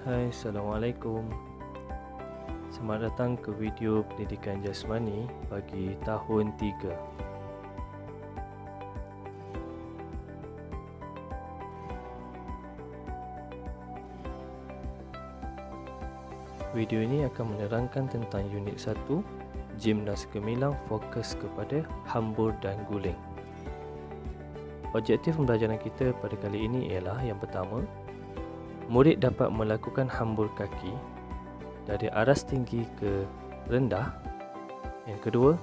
Hai, Assalamualaikum. Selamat datang ke video pendidikan jasmani bagi tahun 3. Video ini akan menerangkan tentang unit 1, Gimnas Gemilang fokus kepada hambur dan guling. Objektif pembelajaran kita pada kali ini ialah yang pertama, murid dapat melakukan hambur kaki dari aras tinggi ke rendah. Yang kedua,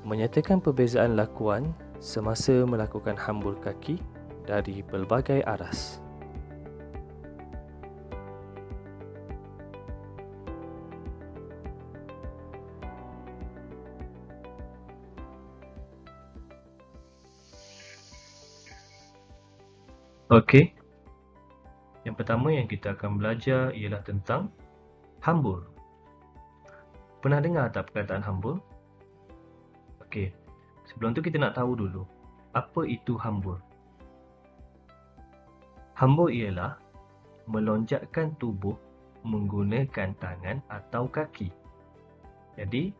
menyatakan perbezaan lakuan semasa melakukan hambur kaki dari pelbagai aras. Okey. Yang pertama yang kita akan belajar ialah tentang hambur. Pernah dengar tak perkataan hambur? Okey. Sebelum tu kita nak tahu dulu, apa itu hambur? Hambur ialah melonjakkan tubuh menggunakan tangan atau kaki. Jadi,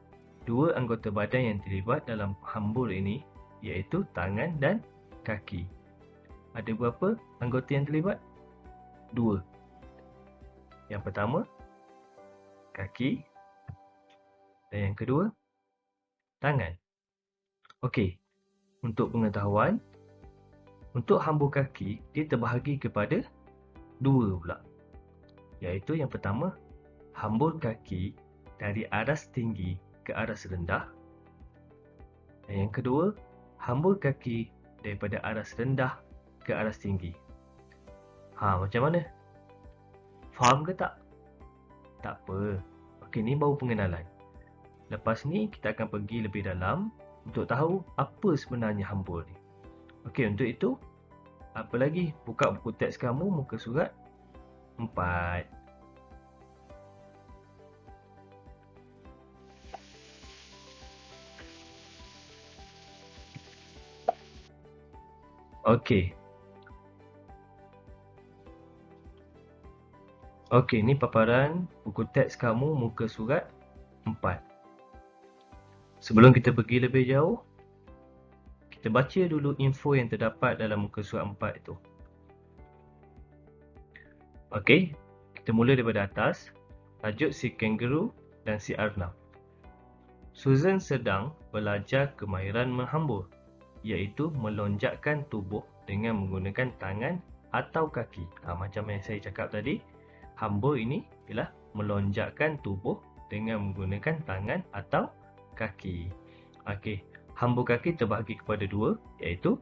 dua anggota badan yang terlibat dalam hambur ini iaitu tangan dan kaki. Ada berapa anggota yang terlibat? 2. Yang pertama, kaki, dan yang kedua, tangan. Okey, untuk pengetahuan, untuk hambur kaki, dia terbahagi kepada 2 pula. Iaitu yang pertama, hambur kaki dari aras tinggi ke aras rendah. Dan yang kedua, hambur kaki daripada aras rendah ke aras tinggi. Macam mana? Faham ke tak? Tak apa. Okey, ni baru pengenalan. Lepas ni, kita akan pergi lebih dalam untuk tahu apa sebenarnya hambur ni. Okey, untuk itu, apa lagi? Buka buku teks kamu, muka surat 4. Okey. Okey, ni paparan buku teks kamu muka surat 4. Sebelum kita pergi lebih jauh, kita baca dulu info yang terdapat dalam muka surat 4 itu. Okey, kita mula daripada atas. Tajuk si kangaroo dan si arnab. Susan sedang belajar kemahiran menghambur, iaitu melonjakkan tubuh dengan menggunakan tangan atau kaki. Macam yang saya cakap tadi, hambur ini ialah melonjakkan tubuh dengan menggunakan tangan atau kaki. Okey, hambur kaki terbahagi kepada 2, iaitu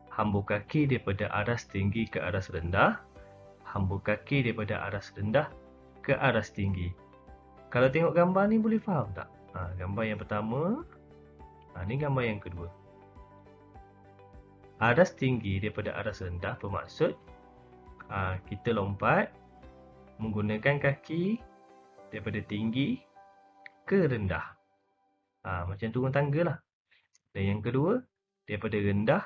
hambur kaki daripada aras tinggi ke aras rendah, hambur kaki daripada aras rendah ke aras tinggi. Kalau tengok gambar ni boleh faham tak? Gambar yang pertama, ni gambar yang kedua. Aras tinggi daripada aras rendah bermaksud kita lompat menggunakan kaki daripada tinggi ke rendah. Macam turun tangga lah. Dan yang kedua, daripada rendah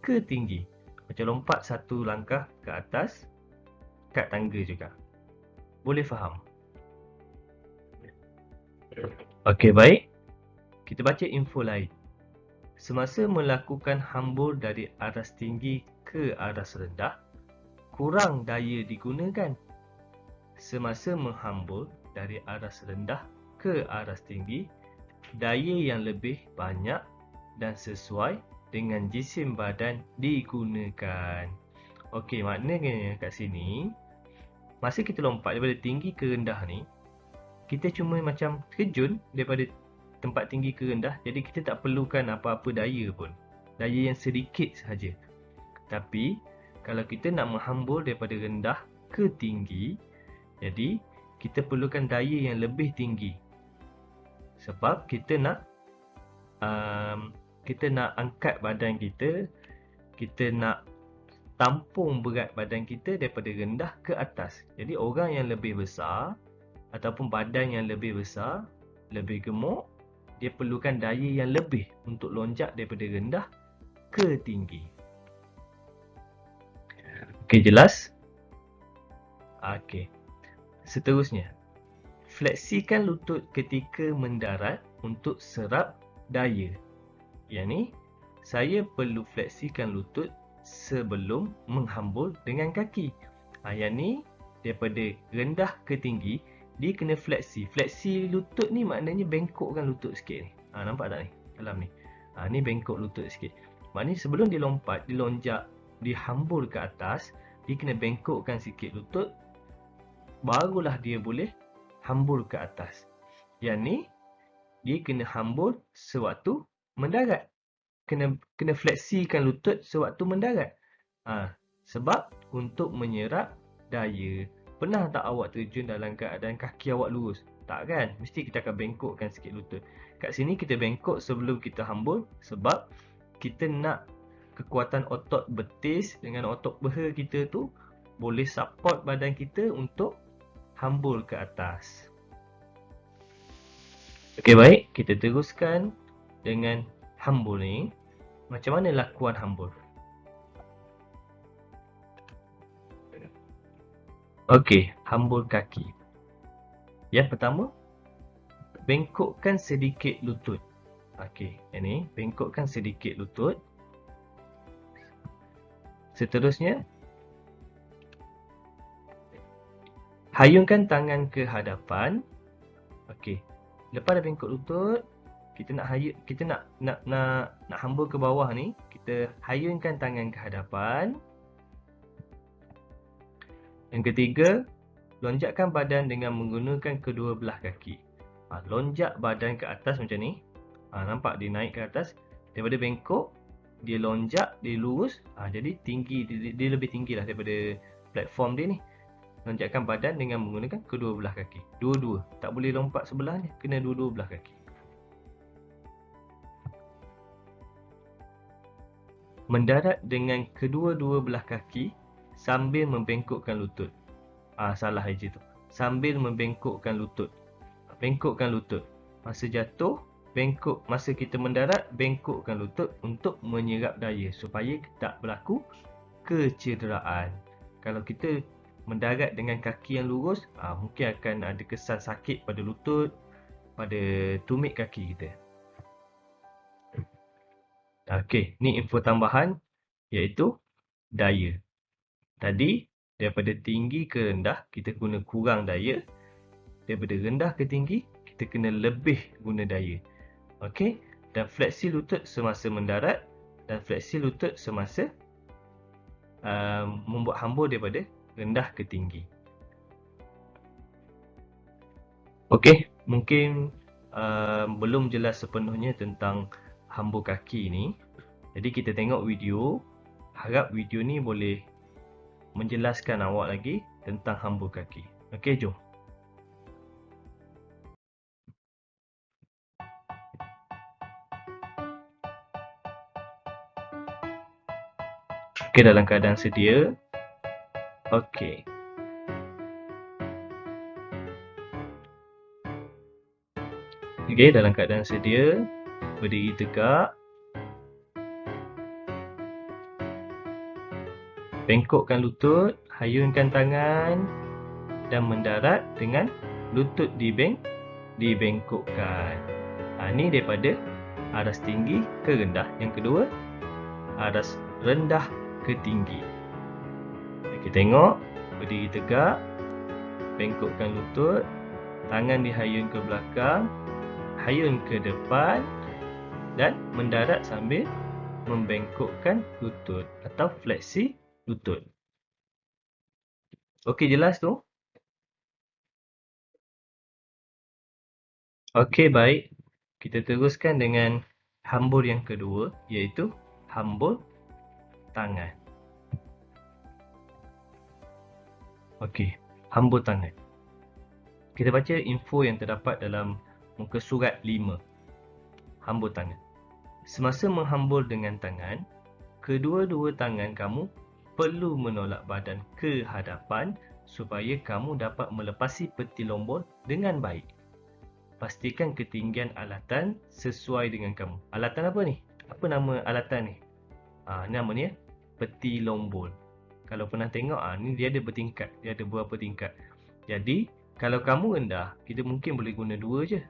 ke tinggi. Macam lompat satu langkah ke atas, kat tangga juga. Boleh faham? Okey, baik. Kita baca info lain. Semasa melakukan hambur dari aras tinggi ke aras rendah, kurang daya digunakan. Semasa menghambur dari aras rendah ke aras tinggi, daya yang lebih banyak dan sesuai dengan jisim badan digunakan. Okey, maknanya kat sini, masa kita lompat daripada tinggi ke rendah ni, kita cuma macam terjun daripada tempat tinggi ke rendah, jadi kita tak perlukan apa-apa daya pun. Daya yang sedikit sahaja. Tapi, kalau kita nak menghambur daripada rendah ke tinggi, jadi kita perlukan daya yang lebih tinggi. Sebab kita nak angkat badan kita, kita nak tampung berat badan kita daripada rendah ke atas. Jadi orang yang lebih besar ataupun badan yang lebih besar, lebih gemuk, dia perlukan daya yang lebih untuk loncat daripada rendah ke tinggi. Okey, jelas? Okey. Seterusnya, fleksikan lutut ketika mendarat untuk serap daya. Yang ni, saya perlu fleksikan lutut sebelum menghambur dengan kaki. Yang ni, daripada rendah ke tinggi, dia kena fleksi. Fleksi lutut ni maknanya bengkokkan lutut sikit ni. Nampak tak ni? Dalam ni. Ni bengkok lutut sikit. Maknanya sebelum dia lompat, dia lonjak, dia hambur ke atas, dia kena bengkokkan sikit lutut, barulah dia boleh hambur ke atas. Yang ni, dia kena hambur sewaktu mendarat. Kena fleksikan lutut sewaktu mendarat. Sebab untuk menyerap daya. Pernah tak awak terjun dalam keadaan kaki awak lurus? Tak kan? Mesti kita akan bengkokkan sikit lutut. Kat sini kita bengkok sebelum kita hambur sebab kita nak kekuatan otot betis dengan otot peha kita tu boleh support badan kita untuk hambur ke atas. Okey, baik. Kita teruskan dengan hambur ni. Macam mana lakuan hambur? Okey, hambur kaki. Yang pertama, bengkokkan sedikit lutut. Okey, yang ni bengkokkan sedikit lutut. Seterusnya, hayungkan tangan ke hadapan. Okey, lepas dah bengkok lutut, kita nak hambur ke bawah ni, kita hayungkan tangan ke hadapan. Yang ketiga, lonjakkan badan dengan menggunakan kedua belah kaki. Lonjak badan ke atas macam ni. Nampak dia naik ke atas. Daripada bengkok, dia lonjak, dia lurus. Jadi tinggi, dia lebih tinggi lah daripada platform dia ni. Lonjakkan badan dengan menggunakan kedua belah kaki. Dua-dua. Tak boleh lompat sebelahnya. Kena dua-dua belah kaki. Mendarat dengan kedua-dua belah kaki sambil membengkokkan lutut. Salah je tu. Sambil membengkokkan lutut. Bengkokkan lutut. Masa jatuh, bengkok. Masa kita mendarat, bengkokkan lutut untuk menyerap daya supaya tak berlaku kecederaan. Kalau kita mendarat dengan kaki yang lurus, mungkin akan ada kesan sakit pada lutut, pada tumit kaki kita. Okey, ni info tambahan iaitu daya. Tadi, daripada tinggi ke rendah, kita guna kurang daya. Daripada rendah ke tinggi, kita kena lebih guna daya. Okey, dan fleksi lutut semasa mendarat dan fleksi lutut semasa membuat hambur daripada rendah ke tinggi. Okey, mungkin belum jelas sepenuhnya tentang hambur kaki ni. Jadi kita tengok video. Harap video ni boleh menjelaskan awak lagi tentang hambur kaki. Okey, jom. Okey, dalam keadaan sedia. Okey. Okey, dalam keadaan sedia. Berdiri tegak. Bengkokkan lutut, hayungkan tangan dan mendarat dengan lutut dibengkokkan. Ini daripada aras tinggi ke rendah. Yang kedua, aras rendah ke tinggi. Kita tengok, berdiri tegak, bengkokkan lutut, tangan dihayun ke belakang, hayun ke depan dan mendarat sambil membengkokkan lutut atau fleksi lutut. Okey, jelas tu? Okey, baik. Kita teruskan dengan hambur yang kedua, iaitu hambur tangan. Okey, hambur tangan. Kita baca info yang terdapat dalam muka surat 5. Hambur tangan. Semasa menghambur dengan tangan, kedua-dua tangan kamu perlu menolak badan ke hadapan supaya kamu dapat melepasi peti lombor dengan baik. Pastikan ketinggian alatan sesuai dengan kamu. Alatan apa ni? Apa nama alatan ni? Namanya peti lombor. Kalau pernah tengok, ni dia ada bertingkat. Dia ada beberapa tingkat. Jadi, Kalau kamu rendah, kita mungkin boleh guna 2 je.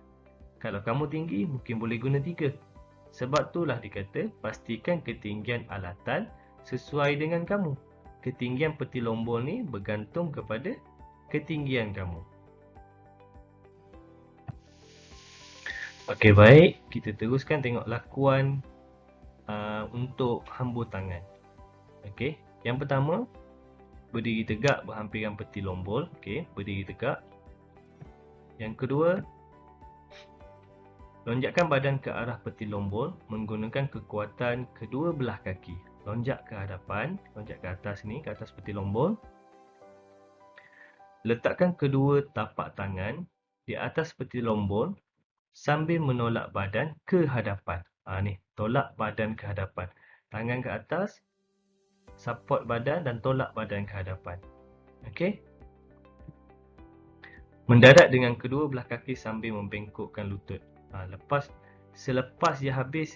Kalau kamu tinggi, mungkin boleh guna 3. Sebab itulah dikata, pastikan ketinggian alatan sesuai dengan kamu. Ketinggian peti lombor ni bergantung kepada ketinggian kamu. Okey, baik. Kita teruskan tengok lakuan untuk hambur tangan. Okey, yang pertama, berdiri tegak berhampiran peti lombor. Okey, berdiri tegak. Yang kedua, lonjakkan badan ke arah peti lombor menggunakan kekuatan kedua belah kaki. Lonjak ke hadapan, lonjak ke atas ni, ke atas peti lombor. Letakkan kedua tapak tangan di atas peti lombor sambil menolak badan ke hadapan. Ni, tolak badan ke hadapan. Tangan ke atas, support badan dan tolak badan ke hadapan. Okey. Mendarat dengan kedua belah kaki sambil membengkokkan lutut. Selepas dia habis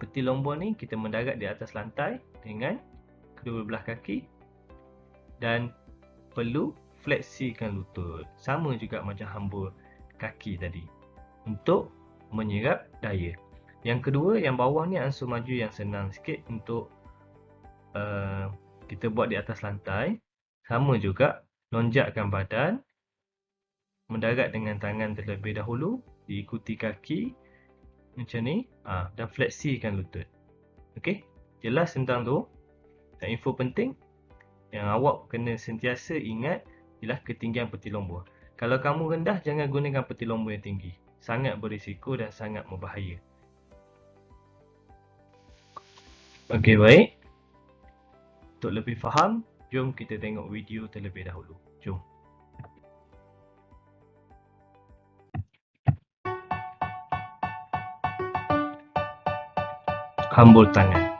peti lombor ni, kita mendarat di atas lantai dengan kedua belah kaki dan perlu fleksikan lutut. Sama juga macam hambur kaki tadi untuk menyerap daya. Yang kedua, yang bawah ni ansur maju yang senang sikit untuk kita buat di atas lantai. Sama juga, lonjakkan badan, mendarat dengan tangan terlebih dahulu, diikuti kaki macam ni, dan fleksikan lutut. Okey, jelas tentang tu. Dan info penting yang awak kena sentiasa ingat ialah ketinggian peti lombor. Kalau kamu rendah, jangan gunakan peti lombor yang tinggi. Sangat berisiko dan sangat berbahaya. Okey, baik. Untuk lebih faham, jom kita tengok video terlebih dahulu. Jom. Hambur tangan.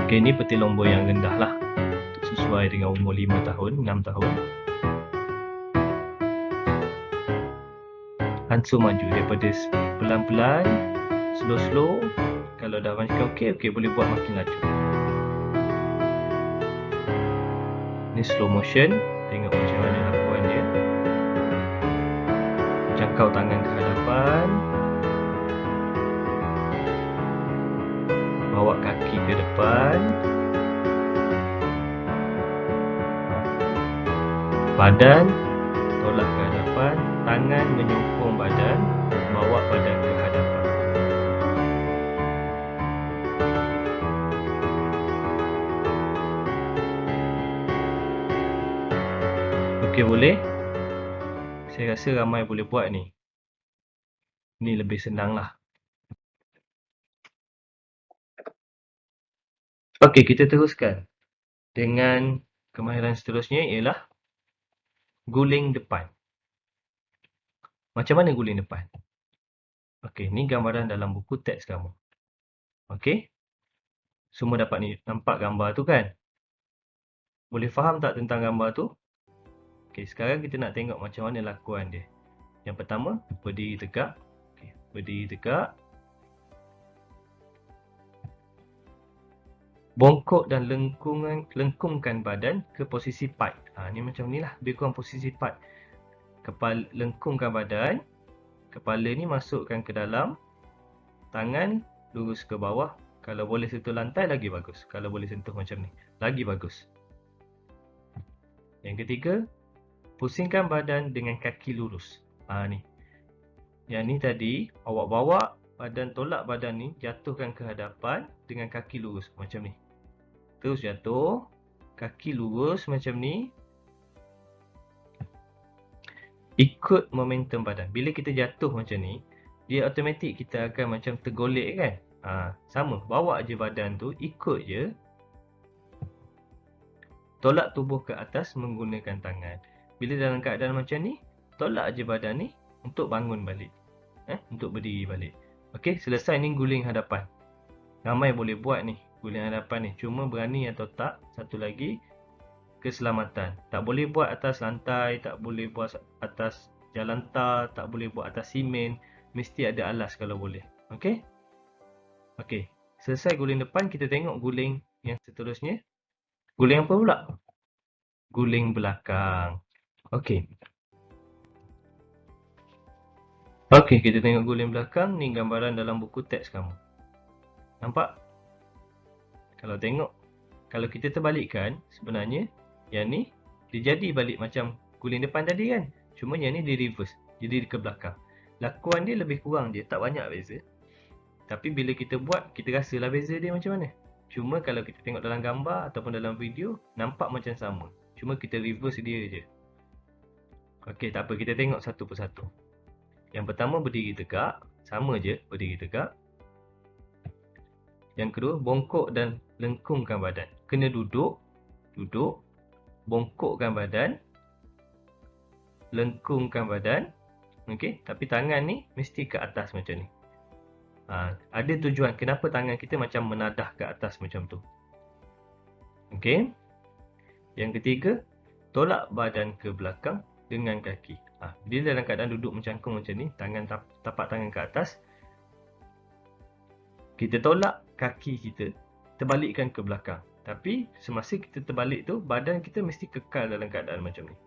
Okey, ni peti lombor yang rendah lah. Sesuai dengan umur 5 tahun, 6 tahun. Ansur maju daripada pelan-pelan, slow-slow. Kalau dah macam okey, boleh buat makin laju. Ni slow motion, tengok macam mana lakuan dia. Jangkau tangan ke hadapan, bawa kaki ke depan, badan tolak ke hadapan, tangan menyokong badan, bawa badan ke hadapan. Okey, boleh? Saya rasa ramai boleh buat ni. Ni lebih senang lah. Okey, kita teruskan dengan kemahiran seterusnya ialah guling depan. Macam mana guling depan? Okey, ni gambaran dalam buku teks kamu. Okey? Semua dapat ni, nampak gambar tu kan? Boleh faham tak tentang gambar tu? Okey, sekarang kita nak tengok macam mana lakuan dia. Yang pertama, berdiri tegak. Okey, berdiri tegak. Bongkok dan lengkungkan badan ke posisi pat. Ni macam ni lah, lebih kurang posisi pat. Kepala, lengkungkan badan. Kepala ni masukkan ke dalam. Tangan lurus ke bawah. Kalau boleh sentuh lantai, lagi bagus. Kalau boleh sentuh macam ni, lagi bagus. Yang ketiga, pusingkan badan dengan kaki lurus. Ni. Yang ni tadi, awak bawa badan, tolak badan ni, jatuhkan ke hadapan dengan kaki lurus. Macam ni. Terus jatuh, kaki lurus macam ni. Ikut momentum badan. Bila kita jatuh macam ni, dia automatik kita akan macam tergolek kan? Sama, bawa je badan tu, ikut je. Tolak tubuh ke atas menggunakan tangan. Bila dalam keadaan macam ni, tolak je badan ni untuk bangun balik. Untuk berdiri balik. Okey, selesai ni guling hadapan. Ramai boleh buat ni, guling hadapan ni. Cuma berani atau tak, satu lagi, keselamatan. Tak boleh buat atas lantai, tak boleh buat atas jalan tar, tak boleh buat atas simen. Mesti ada alas kalau boleh. Okey? Okey. Selesai guling depan, kita tengok guling yang seterusnya. Guling apa pula? guling belakang. Okey. Okey, kita tengok guling belakang. Ni gambaran dalam buku teks kamu. Nampak? Kalau tengok, kalau kita terbalikkan, sebenarnya yang ni dia jadi balik macam guling depan tadi kan. Cuma yang ni dia reverse, jadi ke belakang. Lakuan dia lebih kurang je, tak banyak beza. Tapi bila kita buat, kita rasalah beza dia macam mana. Cuma kalau kita tengok dalam gambar ataupun dalam video, nampak macam sama. Cuma kita reverse dia je. Okey, tak apa, kita tengok satu persatu. Yang pertama berdiri tegak, sama je berdiri tegak. Yang kedua, bongkok dan lengkungkan badan. Kena duduk, bongkokkan badan, lengkungkan badan. Okey, tapi tangan ni mesti ke atas macam ni. Ada tujuan kenapa tangan kita macam menadah ke atas macam tu. Okey. Yang ketiga, tolak badan ke belakang dengan kaki. Bila dalam keadaan duduk mencangkung macam ni, tangan tapak tangan ke atas, kita tolak kaki kita, terbalikkan ke belakang. Tapi semasa kita terbalik tu, badan kita mesti kekal dalam keadaan macam ni.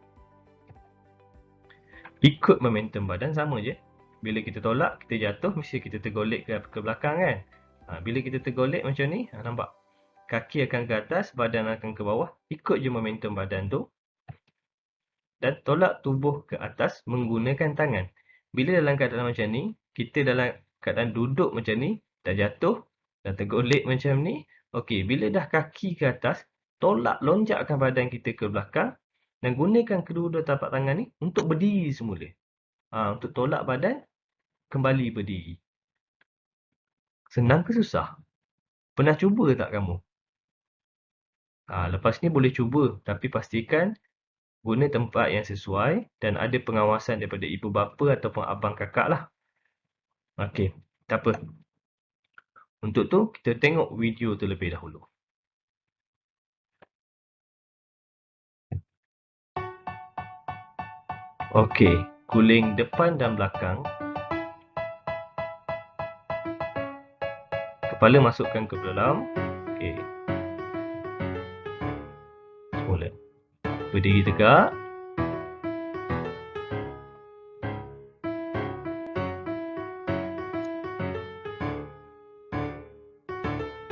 Ikut momentum badan sama je. Bila kita tolak, kita jatuh, mesti kita tergolek ke belakang kan. Bila kita tergolek macam ni, nampak? Kaki akan ke atas, badan akan ke bawah. Ikut je momentum badan tu. Dan tolak tubuh ke atas menggunakan tangan. Bila dalam keadaan macam ni, kita dalam keadaan duduk macam ni, dah jatuh, dah tergolek macam ni. Okey, bila dah kaki ke atas, lonjakkan badan kita ke belakang dan gunakan kedua-dua tapak tangan ni untuk berdiri semula. Untuk tolak badan, kembali berdiri. Senang ke susah? Pernah cuba tak kamu? Lepas ni boleh cuba, tapi pastikan guna tempat yang sesuai dan ada pengawasan daripada ibu bapa ataupun abang kakak lah. Okey, tak apa. Untuk tu, kita tengok video tu lebih dahulu. Okey, guling depan dan belakang. Kepala masukkan ke dalam. Okey. Semula. Berdiri tegak.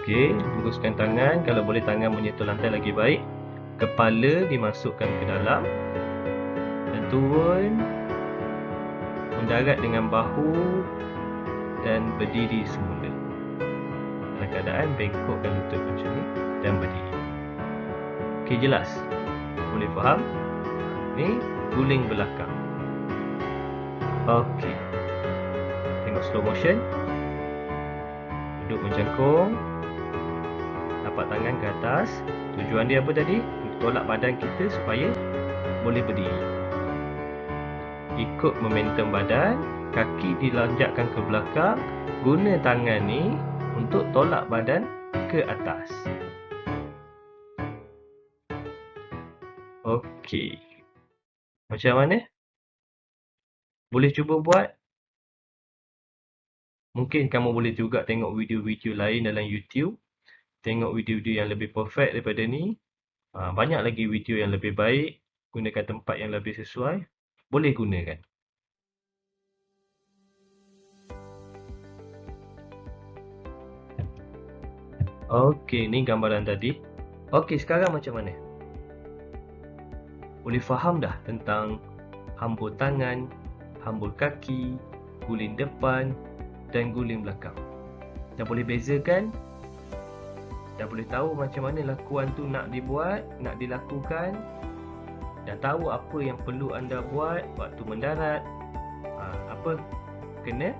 Okey, luruskan tangan. Kalau boleh tangan menyentuh lantai lagi baik. Kepala dimasukkan ke dalam. Dan turun. Mendarat dengan bahu. Dan berdiri semula. Dalam keadaan bengkokkan lutut macam ni. Dan berdiri. Okey, jelas? Boleh faham? Ni guling belakang. Okey. Tengok slow motion. Duduk mencangkung. Tapak tangan ke atas. Tujuan dia apa tadi? Untuk tolak badan kita supaya boleh berdiri. Ikut momentum badan. Kaki dilonjakkan ke belakang. Guna tangan ni untuk tolak badan ke atas. Okey. Macam mana? Boleh cuba buat? Mungkin kamu boleh juga tengok video-video lain dalam YouTube. Tengok video-video yang lebih perfect daripada ni. Banyak lagi video yang lebih baik. Gunakan tempat yang lebih sesuai. Boleh gunakan. Okey, ni gambaran tadi. Okey, sekarang macam mana? Boleh faham dah tentang hambur tangan, hambur kaki, guling depan dan guling belakang. Dah boleh bezakan? Dah boleh tahu macam mana lakuan tu nak dibuat, nak dilakukan? Dah tahu apa yang perlu anda buat waktu mendarat? Apa? Kena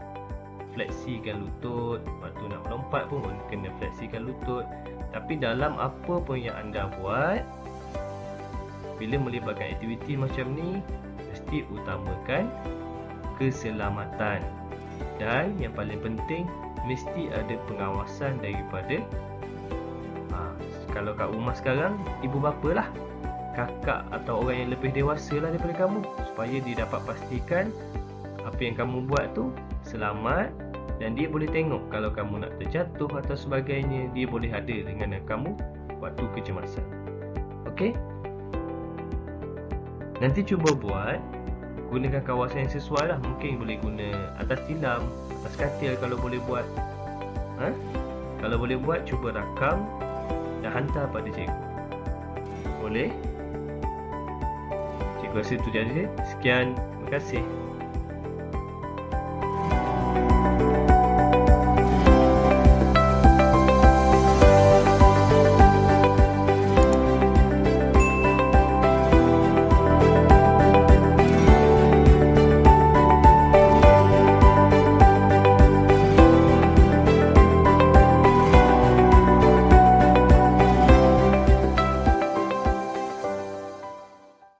fleksikan lutut. Waktu nak melompat pun kena fleksikan lutut. Tapi dalam apa pun yang anda buat, bila melibatkan aktiviti macam ni, mesti utamakan keselamatan. Dan yang paling penting, mesti ada pengawasan daripada kalau kat rumah sekarang, ibu bapa lah, kakak atau orang yang lebih dewasa lah daripada kamu, supaya dia dapat pastikan apa yang kamu buat tu selamat. Dan dia boleh tengok kalau kamu nak terjatuh atau sebagainya, dia boleh ada dengan kamu waktu kecemasan. Okey? Nanti cuba buat, gunakan kawasan yang sesuai lah. Mungkin boleh guna atas tilam, atas katil kalau boleh buat. Kalau boleh buat, cuba rakam dan hantar pada cikgu. Boleh? Cikgu rasa itu je. Sekian, terima kasih.